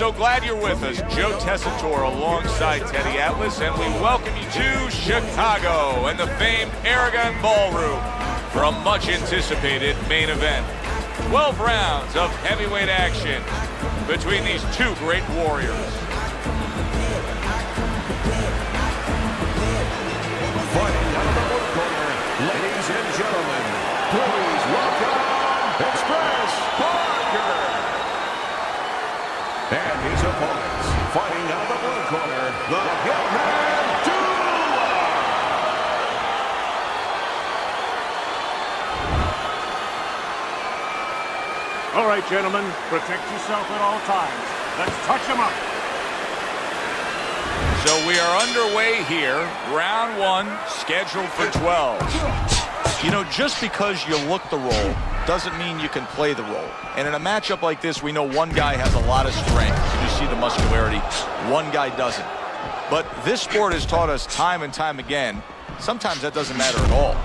so glad you're with us. Joe Tessitore alongside Teddy Atlas, and we welcome you to Chicago and the famed Aragon Ballroom for a much-anticipated main event. 12 rounds of heavyweight action between these two great warriors. Fighting out of the blue corner, ladies and gentlemen, please welcome Express Parker. And his opponents, fighting out of the blue corner, the Hitman Duel. All right, gentlemen, protect yourself at all times. Let's touch them up. So we are underway here. Round one, scheduled for 12. You know, just because you look the role doesn't mean you can play the role. And in a matchup like this, we know one guy has a lot of strength. You see the muscularity. One guy doesn't. But this sport has taught us time and time again, sometimes that doesn't matter at all.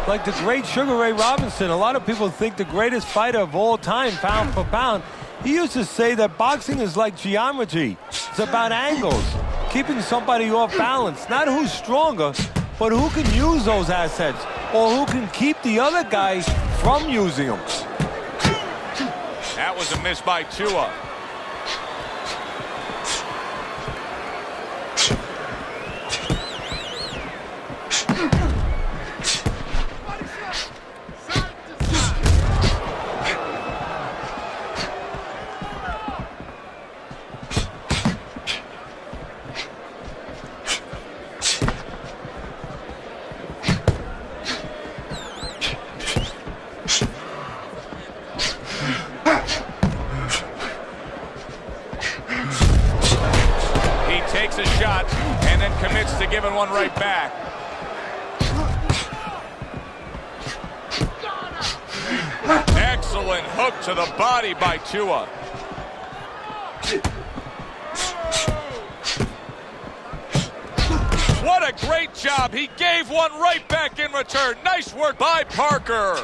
Like the great Sugar Ray Robinson, a lot of people think the greatest fighter of all time, pound for pound. He used to say that boxing is like geometry. It's about angles, keeping somebody off balance. Not who's stronger, but who can use those assets, or who can keep the other guy from using them. That was a miss by Tua. Takes a shot and then commits to giving one right back. Excellent hook to the body by Tua. What a great job. He gave one right back in return. Nice work by Parker.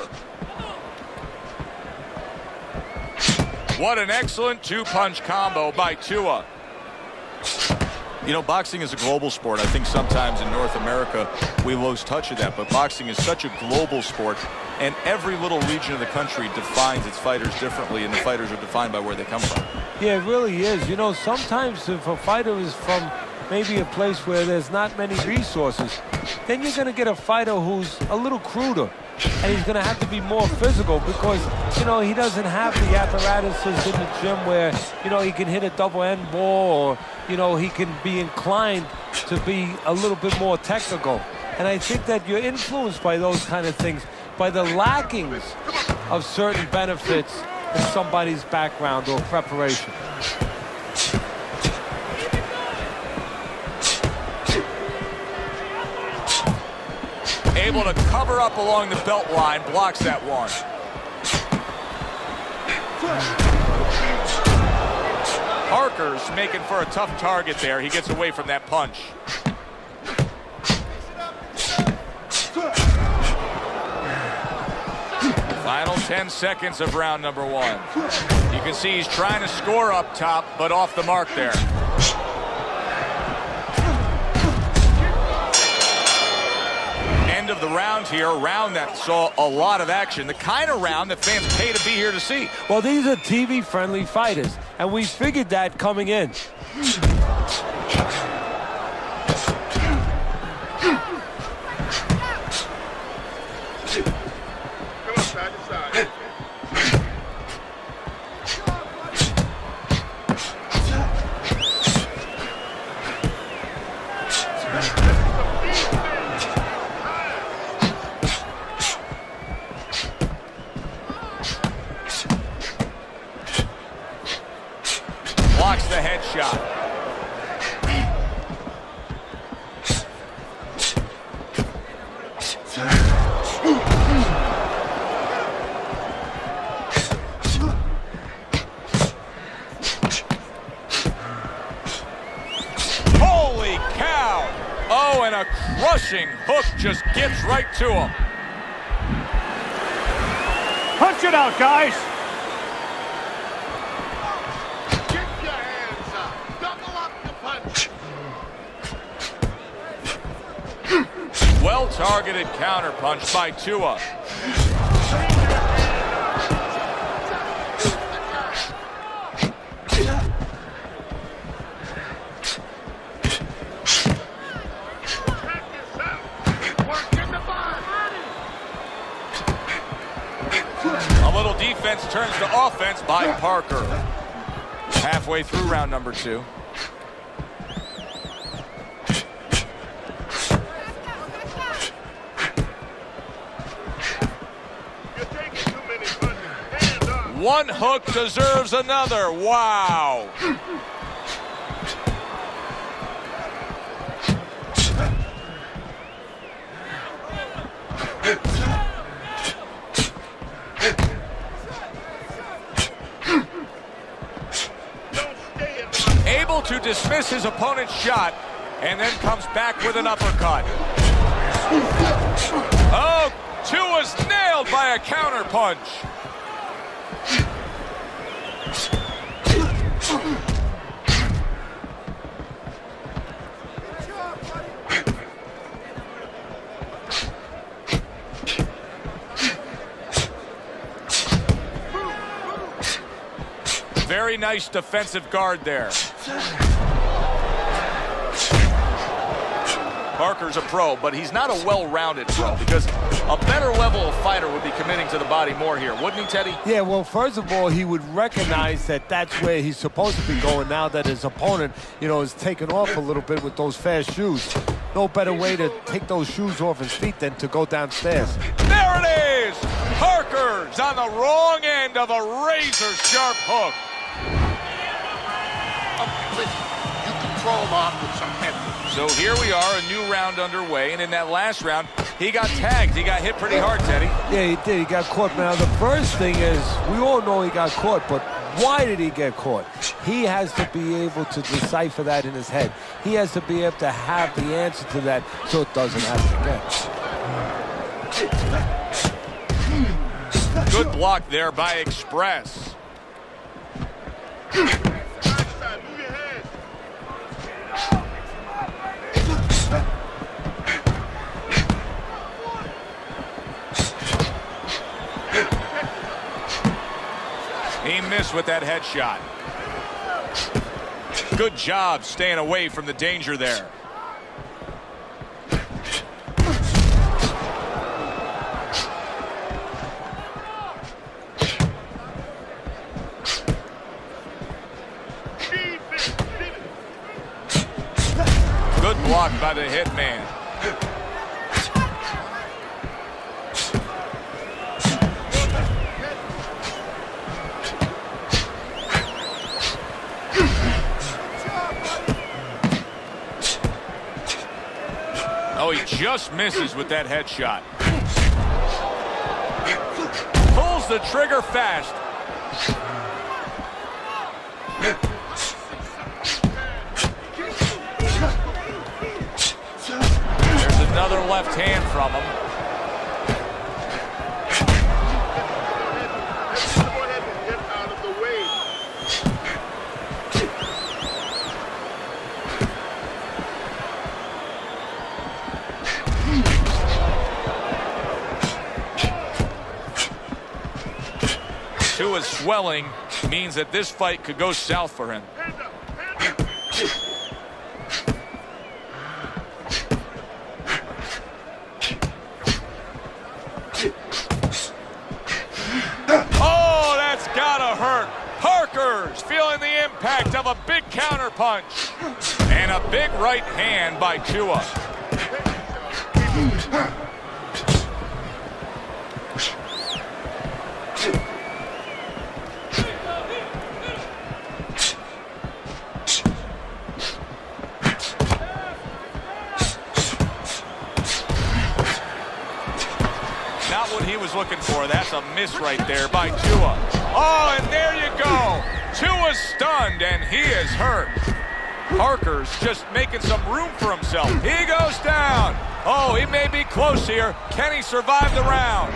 What an excellent two-punch combo by Tua. You know, boxing is a global sport. I think sometimes in North America we lose touch of that, but boxing is such a global sport, and every little region of the country defines its fighters differently, and the fighters are defined by where they come from. Yeah, it really is. You know, sometimes if a fighter is from maybe a place where there's not many resources, then you're going to get a fighter who's a little cruder, and he's going to have to be more physical because, you know, he doesn't have the apparatuses in the gym where, you know, he can hit a double end ball, or, you know, he can be inclined to be a little bit more technical. And I think that you're influenced by those kind of things, by the lackings of certain benefits in somebody's background or preparation. Able to cover up along the belt line, blocks that one. Parker's making for a tough target there. He gets away from that punch. Final 10 seconds of round number one. You can see he's trying to score up top, but off the mark there. End of the round here, a round that saw a lot of action, the kind of round that fans pay to be here to see. Well, these are TV-friendly fighters, and we figured that coming in. Blocks the headshot. Holy cow! Oh, and a crushing hook just gets right to him. Punch it out, guys. Get your hands targeted counterpunch by Tua. A little defense turns to offense by Parker. Halfway through round number 2. One hook deserves another. Wow. Able to dismiss his opponent's shot and then comes back with an uppercut. Oh, Tua's nailed by a counterpunch. Very nice defensive guard there. Parker's a pro, but he's not a well-rounded pro because a better level of fighter would be committing to the body more here, wouldn't he, Teddy? Yeah, well, first of all, he would recognize that that's where he's supposed to be going now that his opponent, is taken off a little bit with those fast shoes. No better way to take those shoes off his feet than to go downstairs. There it is! Parker's on the wrong end of a razor-sharp hook. You control him off with some head. So here we are, a new round underway, and in that last round, he got tagged. He got hit pretty hard, Teddy. Yeah, he did. He got caught. Now, the first thing is, we all know he got caught, but why did he get caught? He has to be able to decipher that in his head. He has to be able to have the answer to that so it doesn't happen again. Good block there by Express. He missed with that headshot. Good job staying away from the danger there. Good block by the hitman. Oh, he just misses with that headshot. Pulls the trigger fast. There's another left hand from him. Tua's swelling means that this fight could go south for him. Oh, that's gotta hurt. Parker's feeling the impact of a big counterpunch. And a big right hand by Tua. Not what he was looking for. That's a miss right there by Tua. Oh, and there you go. Tua's stunned, and he is hurt. Parker's just making some room for himself. He goes down. Oh, he may be close here. Can he survive the round?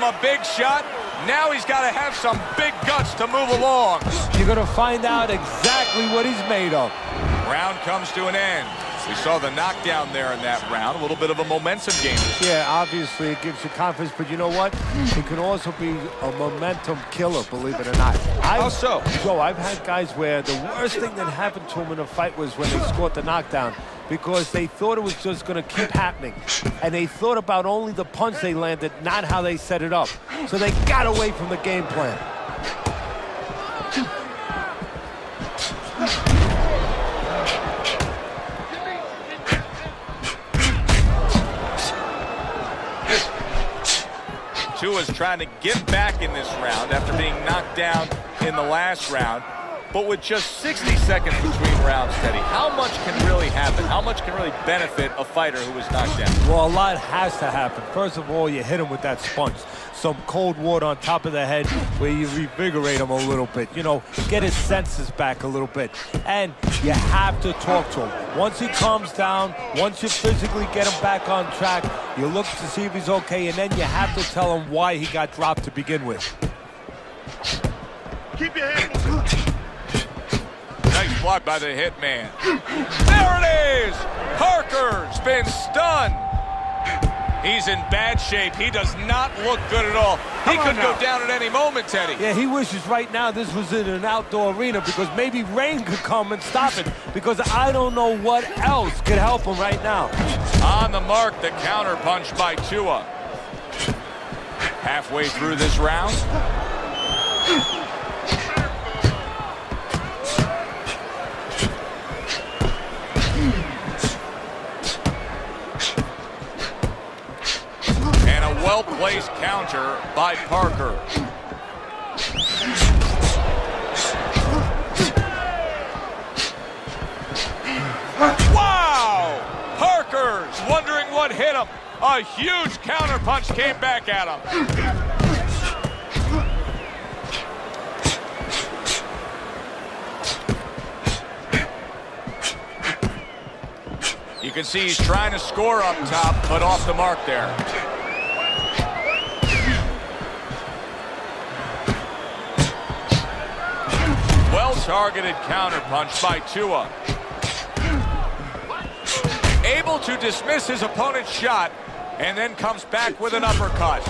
him a big shot. Now he's got to have some big guts to move along. You're going to find out exactly what he's made of. Round comes to an end. We saw the knockdown there in that round. A little bit of a momentum game. Yeah, obviously it gives you confidence, but you know what? It can also be a momentum killer, believe it or not. How so? Joe, I've had guys where the worst thing that happened to them in a fight was when they scored the knockdown because they thought it was just going to keep happening. And they thought about only the punch they landed, not how they set it up. So they got away from the game plan. Tua's trying to get back in this round after being knocked down in the last round. But with just 60 seconds between rounds, Teddy, how much can really happen? How much can really benefit a fighter who was knocked down? Well, a lot has to happen. First of all, you hit him with that sponge. Some cold water on top of the head where you revigorate him a little bit. You know, get his senses back a little bit. And you have to talk to him. Once he calms down, once you physically get him back on track, you look to see if he's okay, and then you have to tell him why he got dropped to begin with. Keep your hands. Nice block by the hitman. There it is! Parker's been stunned. He's in bad shape. He does not look good at all. He could go down at any moment, Teddy. Yeah, he wishes right now this was in an outdoor arena because maybe rain could come and stop it because I don't know what else could help him right now. On the mark, the counter punch by Tua. Halfway through this round. Well-placed counter by Parker. Wow! Parker's wondering what hit him. A huge counter punch came back at him. You can see he's trying to score up top, but off the mark there. Well-targeted counterpunch by Tua. Able to dismiss his opponent's shot and then comes back with an uppercut.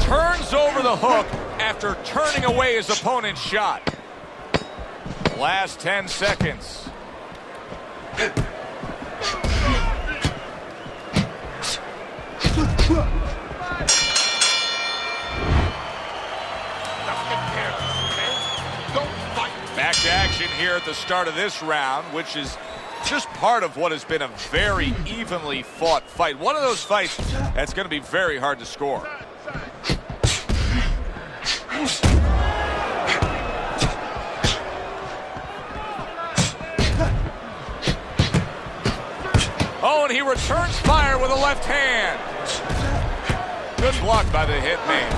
Turns over the hook after turning away his opponent's shot. Last 10 seconds. Back to action here at the start of this round, which is just part of what has been a very evenly fought fight. One of those fights that's going to be very hard to score. Oh, and he returns fire with a left hand. Good block by the hitman.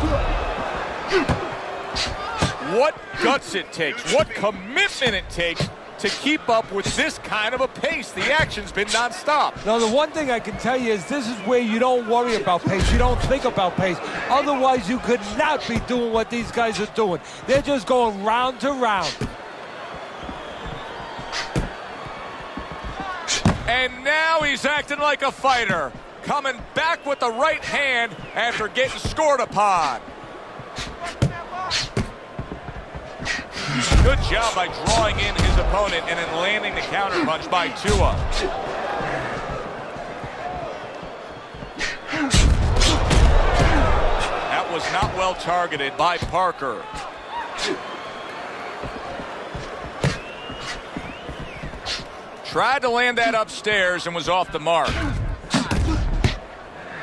What guts it takes, what commitment it takes to keep up with this kind of a pace. The action's been nonstop. Now, the one thing I can tell you is this is where you don't worry about pace. You don't think about pace. Otherwise, you could not be doing what these guys are doing. They're just going round to round. And now he's acting like a fighter, coming back with the right hand after getting scored upon. Good job by drawing in his opponent and then landing the counterpunch by Tua. That was not well targeted by Parker. Tried to land that upstairs and was off the mark.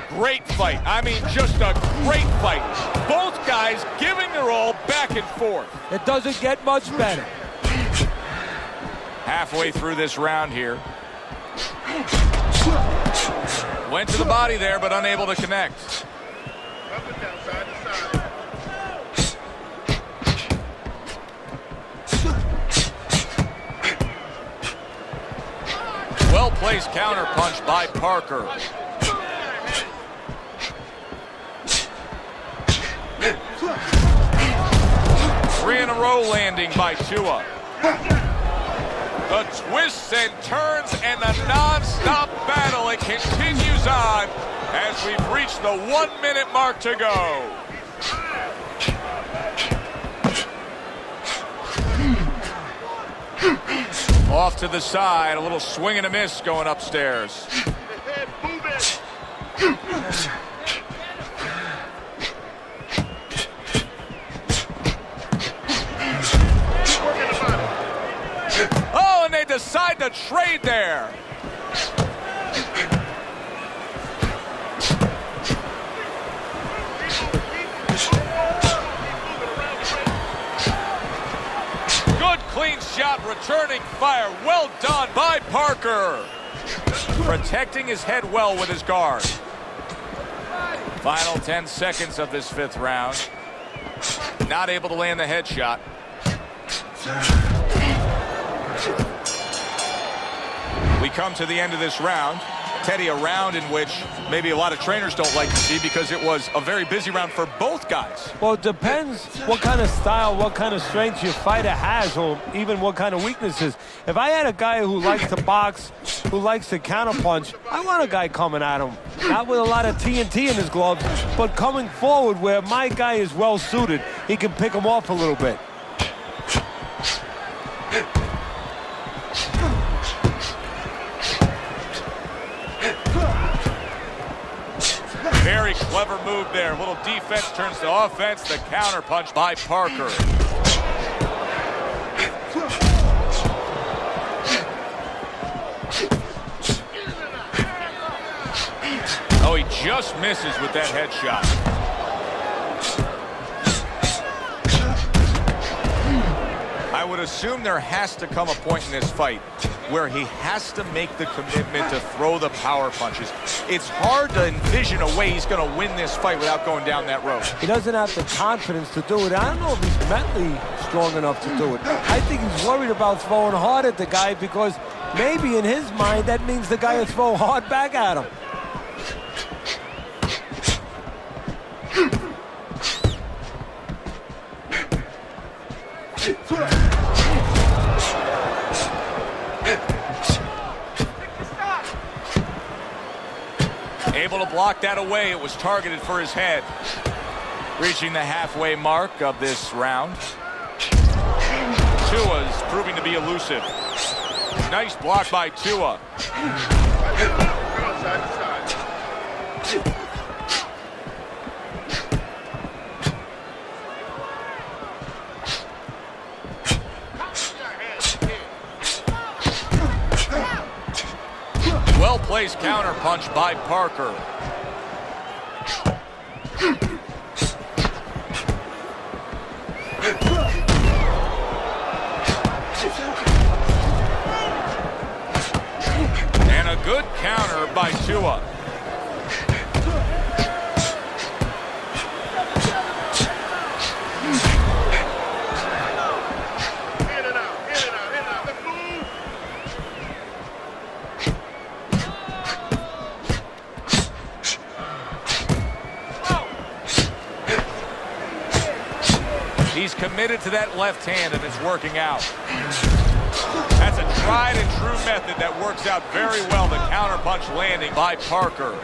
Great fight. I mean, just a great fight. Both guys giving their all back and forth. It doesn't get much better. Halfway through this round here. Went to the body there, but unable to connect. Up and down, side to side. Well-placed counter punch by Parker. Three in a row landing by Tua. The twists and turns and the non-stop battle, it continues on as we've reached the 1 minute mark to go. Off to the side, a little swing and a miss going upstairs. Oh, and they decide to trade there. Good clean shot, returning fire. Well done by Parker. Protecting his head well with his guard. Final 10 seconds of this 5th round. Not able to land the headshot. We come to the end of this round. Teddy, a round in which maybe a lot of trainers don't like to see because it was a very busy round for both guys. Well, it depends what kind of style, what kind of strength your fighter has, or even what kind of weaknesses. If I had a guy who likes to box, who likes to counterpunch, I want a guy coming at him. Not with a lot of TNT in his gloves, but coming forward where my guy is well suited. He can pick him off a little bit. Very clever move there. A little defense turns to offense. The counter punch by Parker. Oh, he just misses with that headshot. I would assume there has to come a point in this fight where he has to make the commitment to throw the power punches. It's hard to envision a way he's going to win this fight without going down that road. He doesn't have the confidence to do it. I don't know if he's mentally strong enough to do it. I think he's worried about throwing hard at the guy because maybe in his mind that means the guy will throw hard back at him. Able to block that away. It was targeted for his head. Reaching the halfway mark of this round. Tua's proving to be elusive. Nice block by Tua. Well-placed counter punch by Parker. And a good counter by Tua. He's committed to that left hand, and it's working out. That's a tried and true method that works out very well. The counterpunch landing by Parker.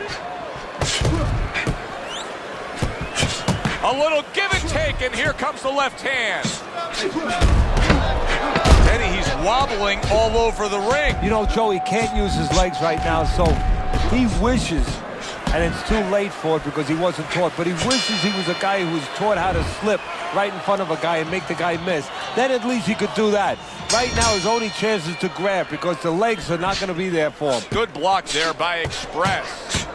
A little give and take, and here comes the left hand. Teddy, he's wobbling all over the ring. You know, Joe, he can't use his legs right now, so he wishes, and it's too late for it because he wasn't taught, but he wishes he was a guy who was taught how to slip right in front of a guy and make the guy miss. Then at least he could do that. Right now, his only chance is to grab because the legs are not going to be there for him. Good block there by Express.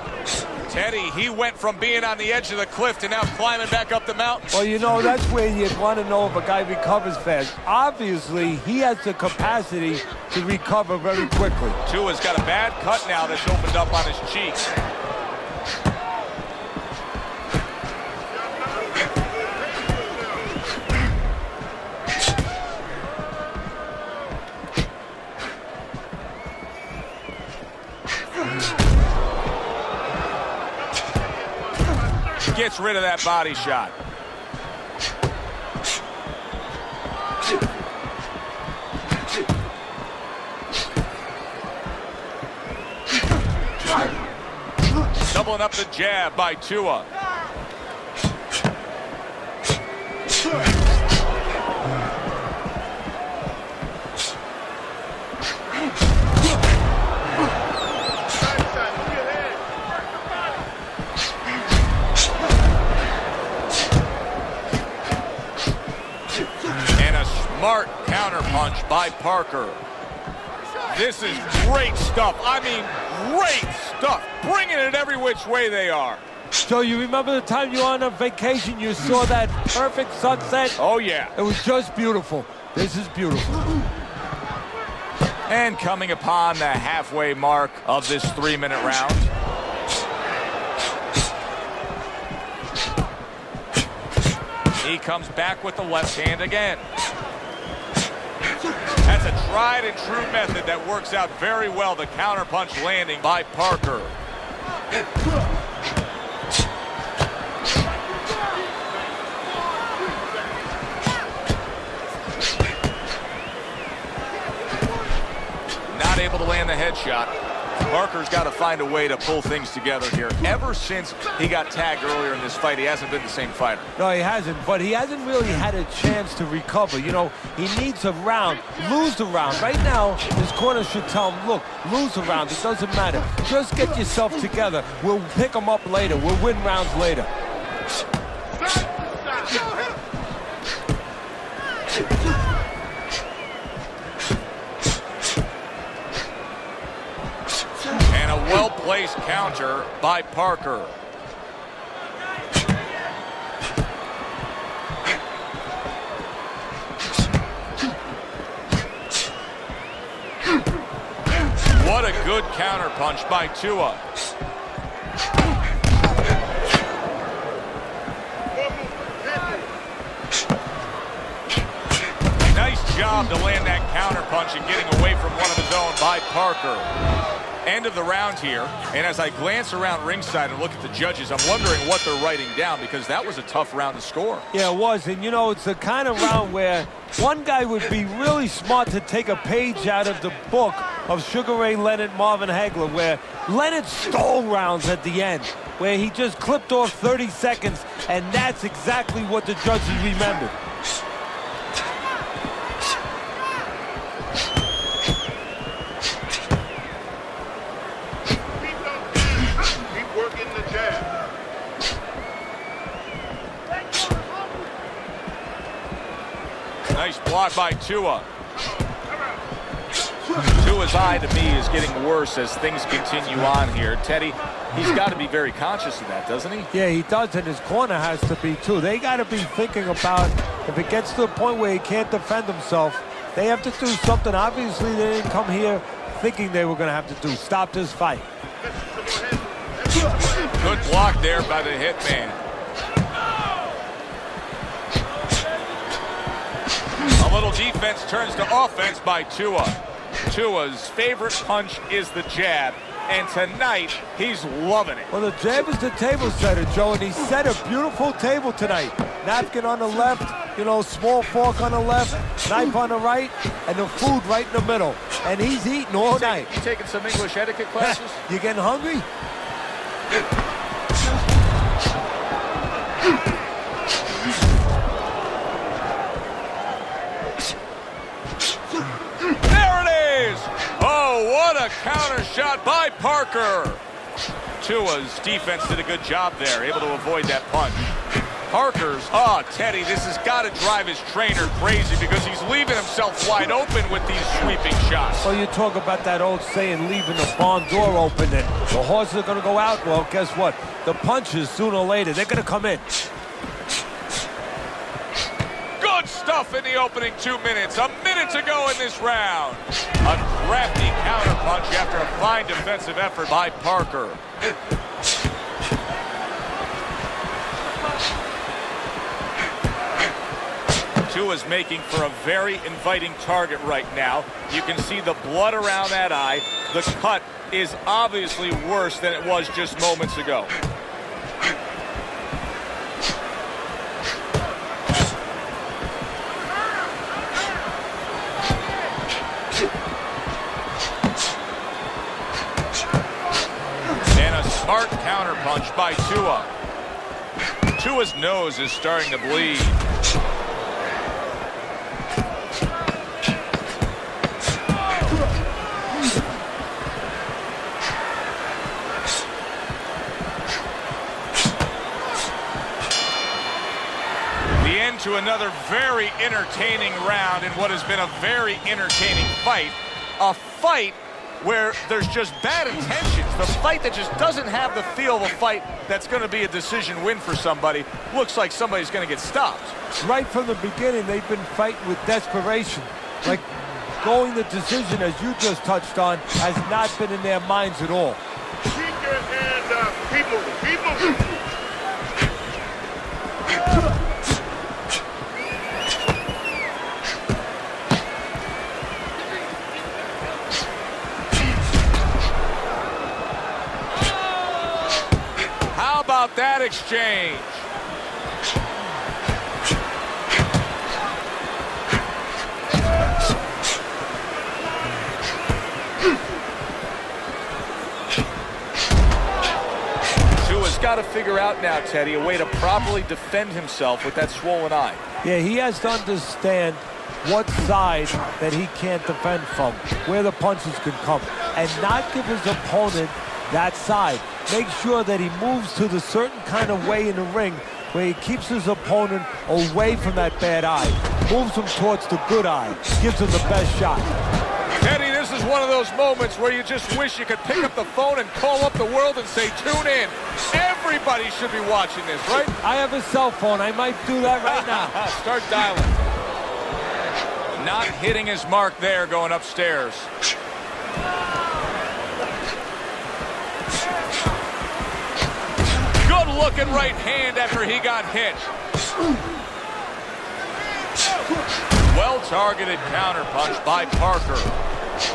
Teddy, he went from being on the edge of the cliff to now climbing back up the mountain. Well, you know, that's where you want to know if a guy recovers fast. Obviously, he has the capacity to recover very quickly. Tua's got a bad cut now that's opened up on his cheek. gets rid of that body shot. Doubling up the jab by Tua. And a smart counterpunch by Parker. This is great stuff. I mean, great stuff. Bringing it every which way they are. So you remember the time you were on a vacation, you saw that perfect sunset? Oh, yeah. It was just beautiful. This is beautiful. And coming upon the halfway mark of this 3-minute round. He comes back with the left hand again. That's a tried and true method that works out very well. The counterpunch landing by Parker. Not able to land the headshot. Parker's got to find a way to pull things together here. Ever since he got tagged earlier in this fight, he hasn't been the same fighter. No, he hasn't, but he hasn't really had a chance to recover. You know, he needs a round, lose the round. Right now, his corner should tell him, look, lose the round. It doesn't matter. Just get yourself together. We'll pick him up later. We'll win rounds later. Well-placed counter by Parker. What a good counter punch by Tua. Nice job to land that counter punch and getting away from one of his own by Parker. End of the round here, and as I glance around ringside and look at the judges, I'm wondering what they're writing down, because that was a tough round to score. Yeah, it was, and you know, it's the kind of round where one guy would be really smart to take a page out of the book of Sugar Ray Leonard, Marvin Hagler, where Leonard stole rounds at the end, where he just clipped off 30 seconds, and that's exactly what the judges remembered. Nice block by Tua. Tua's eye, to me, is getting worse as things continue on here. Teddy, he's got to be very conscious of that, doesn't he? Yeah, he does, and his corner has to be, too. They got to be thinking about, if it gets to the point where he can't defend himself, they have to do something. Obviously, they didn't come here thinking they were going to have to do. Stop this fight. Good block there by the hitman. A little defense turns to offense by Tua. Tua's favorite punch is the jab, and tonight he's loving it. Well, the jab is the table setter, Joe, and he set a beautiful table tonight. Napkin on the left, you know, small fork on the left, knife on the right, and the food right in the middle. And he's eating all night. You taking some English etiquette classes? You getting hungry? What a counter shot by Parker. Tua's defense did a good job there, able to avoid that punch. Parker's, Teddy, this has got to drive his trainer crazy, because he's leaving himself wide open with these sweeping shots. Well, you talk about that old saying, leaving the barn door open, and the horses are going to go out. Well, guess what? The punches, sooner or later, they're going to come in. Good stuff in the opening 2 minutes. A minute to go in this round. A crafty counterpunch after a fine defensive effort by Parker. Tua's making for a very inviting target right now. You can see the blood around that eye. The cut is obviously worse than it was just moments ago. punch by Tua. Tua's nose is starting to bleed. The end to another very entertaining round in what has been a very entertaining fight. A fight where there's just bad intentions. The fight that just doesn't have the feel of a fight that's going to be a decision win for somebody. Looks like somebody's going to get stopped. Right from the beginning, they've been fighting with desperation. Like going the decision, as you just touched on, has not been in their minds at all. Keep your hand up. People. How about that exchange? Tua's got to figure out now, Teddy, a way to properly defend himself with that swollen eye. Yeah, he has to understand what side that he can't defend from, where the punches can come, and not give his opponent that side. Make sure that he moves to the certain kind of way in the ring where he keeps his opponent away from that bad eye, moves him towards the good eye, gives him the best shot. Teddy, this is one of those moments where you just wish you could pick up the phone and call up the world and say, tune in. Everybody should be watching this, right? I have a cell phone. I might do that right now. Start dialing. Not hitting his mark there, going upstairs. Good looking right hand after he got hit. Well-targeted counterpunch by Parker.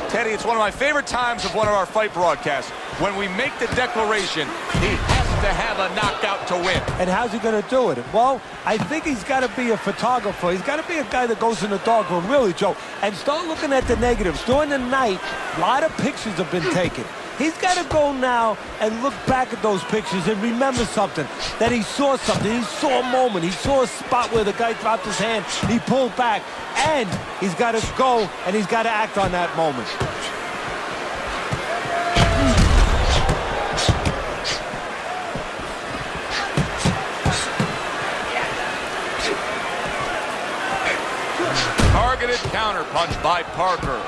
Teddy, it's one of my favorite times of one of our fight broadcasts. When we make the declaration, he has to have a knockout to win. And how's he going to do it? Well, I think he's got to be a photographer. He's got to be a guy that goes in the darkroom, really, Joe, and start looking at the negatives. During the night, a lot of pictures have been taken. He's got to go now and look back at those pictures and remember something, that he saw something. He saw a moment. He saw a spot where the guy dropped his hand. He pulled back, and he's got to go, and he's got to act on that moment. Targeted counterpunch by Parker.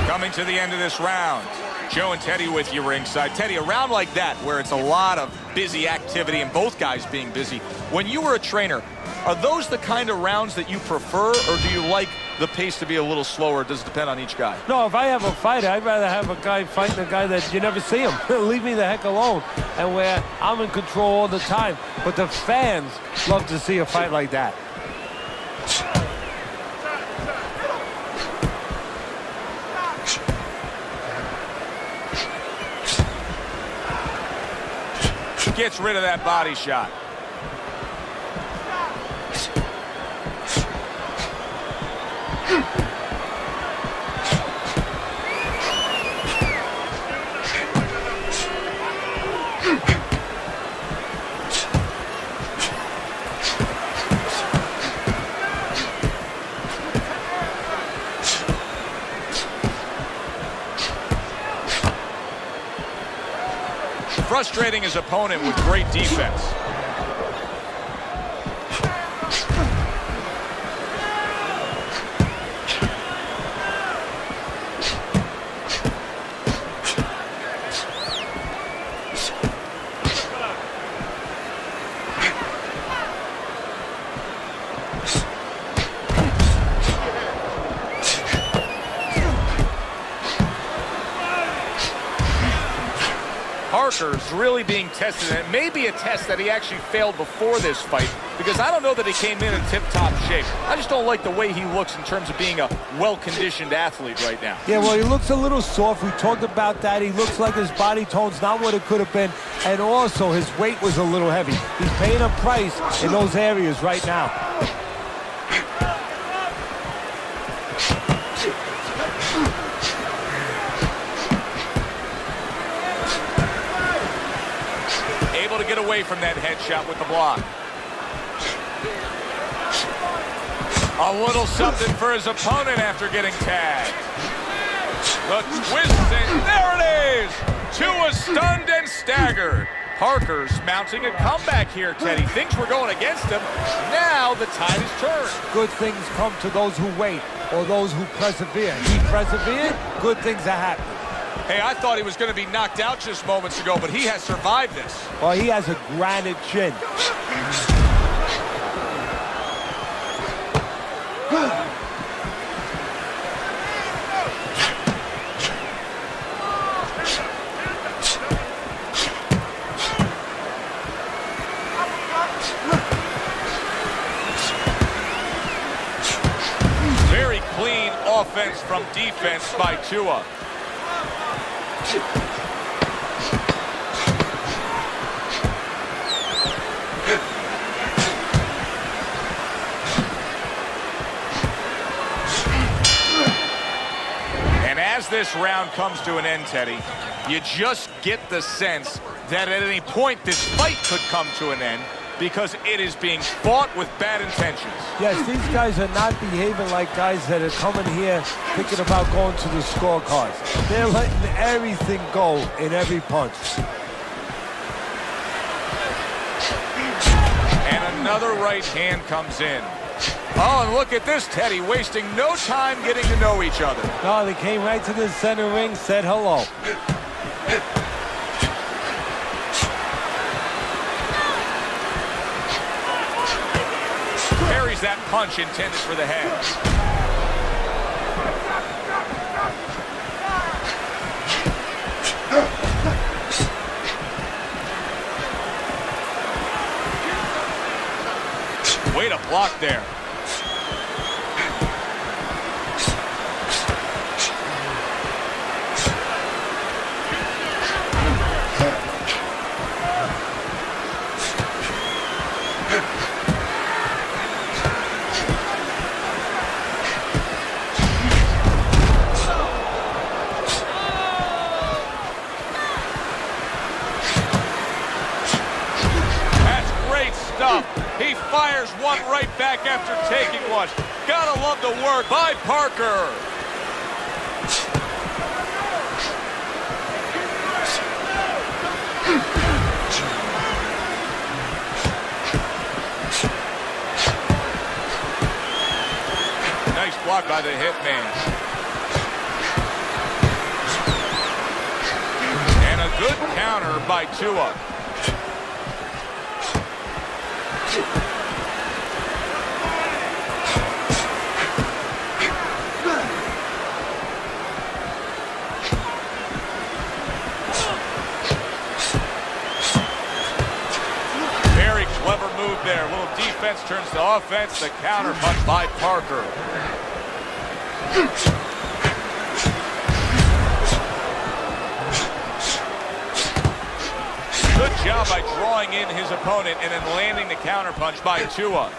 Coming to the end of this round. Joe and Teddy with you ringside. Teddy, a round like that where it's a lot of busy activity and both guys being busy. When you were a trainer, are those the kind of rounds that you prefer, or do you like the pace to be a little slower? Does it depend on each guy? No, if I have a fighter, I'd rather have a guy fighting a guy that you never see him. Leave me the heck alone. And where I'm in control all the time. But the fans love to see a fight like that. Gets rid of that body shot. Frustrating his opponent with great defense. Parker's really being tested, and it may be a test that he actually failed before this fight, because I don't know that he came in tip-top shape. I just don't like the way he looks in terms of being a well-conditioned athlete right now. Yeah, well, he looks a little soft. We talked about that. He looks like his body tone's not what it could have been, and also his weight was a little heavy. He's paying a price in those areas right now. Able to get away from that headshot with the block. A little something for his opponent after getting tagged. The twist, and there it is! Tua stunned and staggered. Parker's mounting a comeback here, Teddy. Things were going against him. Now the tide is turned. Good things come to those who wait, or those who persevere. He persevered, good things are happening. Hey, I thought he was going to be knocked out just moments ago, but he has survived this. Well, he has a granite chin. Very clean offense from defense by Tua. And as this round comes to an end, Teddy, you just get the sense that at any point this fight could come to an end, because it is being fought with bad intentions. Yes, these guys are not behaving like guys that are coming here thinking about going to the scorecards. They're letting everything go in every punch. And another right hand comes in. Oh, and look at this, Teddy, wasting no time getting to know each other. No, they came right to the center ring, said hello. Parries that punch intended for the head. Way to block there. He fires one right back after taking one. Gotta love the work by Parker. Nice block by the hitman. And a good counter by Tua. Clever move there. A little defense turns to offense. The counter punch by Parker. Good job by drawing in his opponent and then landing the counter punch by Tua.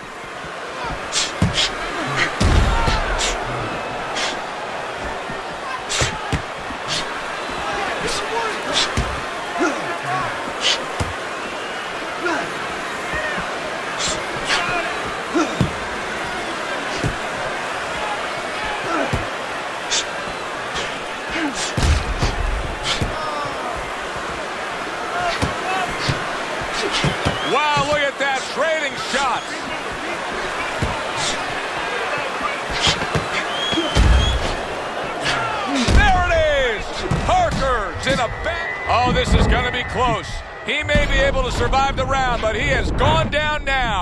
Wow, look at that, trading shots. There it is. Parker's in a back. Oh, this is going to be close. He may be able to survive the round, but he has gone down now.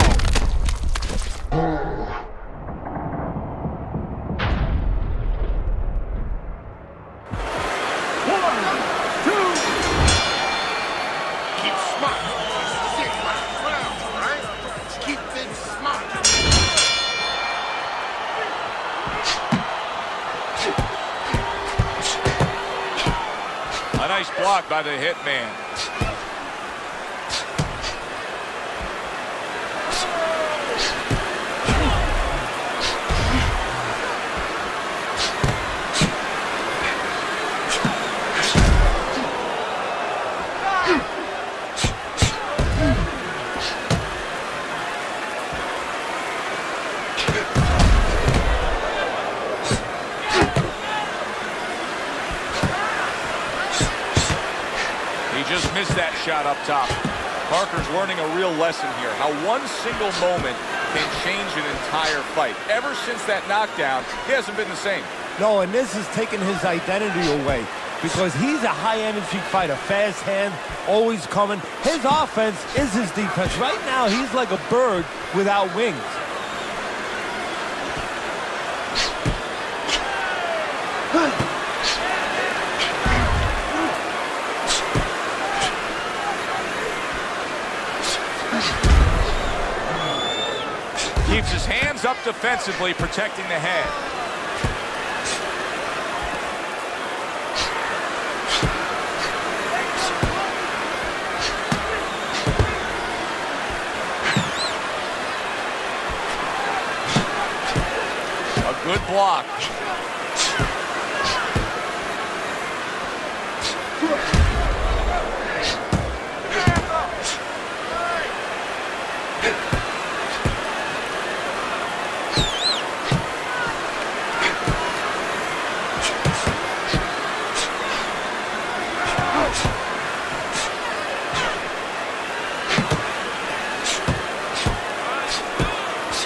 Nice block by the hitman. Just missed that shot up top. Parker's learning a real lesson here, how one single moment can change an entire fight. Ever since that knockdown, he hasn't been the same. No, and this has taken his identity away because he's a high-energy fighter, fast hand, always coming. His offense is his defense. Right now, he's like a bird without wings. Keeps his hands up defensively, protecting the head. A good block.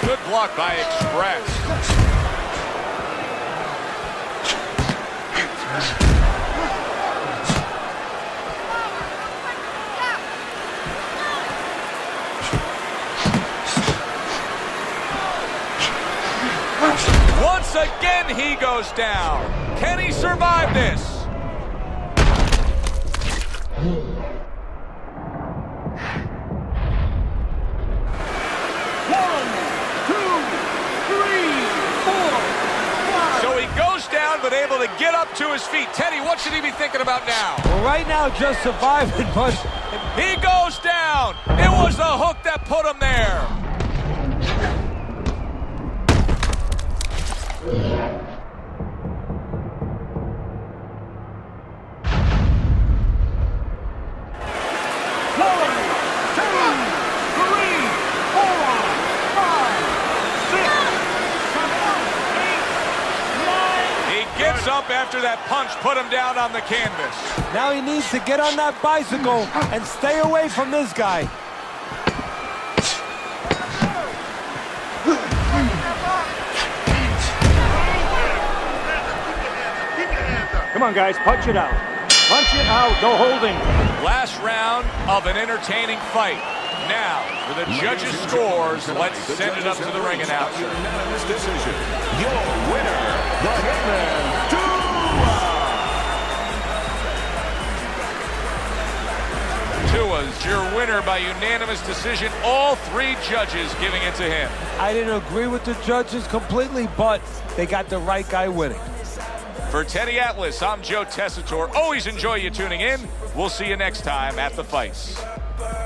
Good block by Express. Once again, he goes down. Can he survive this? But able to get up to his feet. Teddy, what should he be thinking about now? Well, right now, just surviving, but he goes down. It was the hook that put him there. Up after that punch put him down on the canvas. Now he needs to get on that bicycle and stay away from this guy. Come on, guys, punch it out. Punch it out, no holding. Last round of an entertaining fight. Now, for the judges' scores, let's send it up to the ring announcer. Unanimous decision. Your winner, the Hitman, Tua's your winner by unanimous decision. All three judges giving it to him. I didn't agree with the judges completely, but they got the right guy winning. For Teddy Atlas, I'm Joe Tessitore. Always enjoy you tuning in. We'll see you next time at the fights.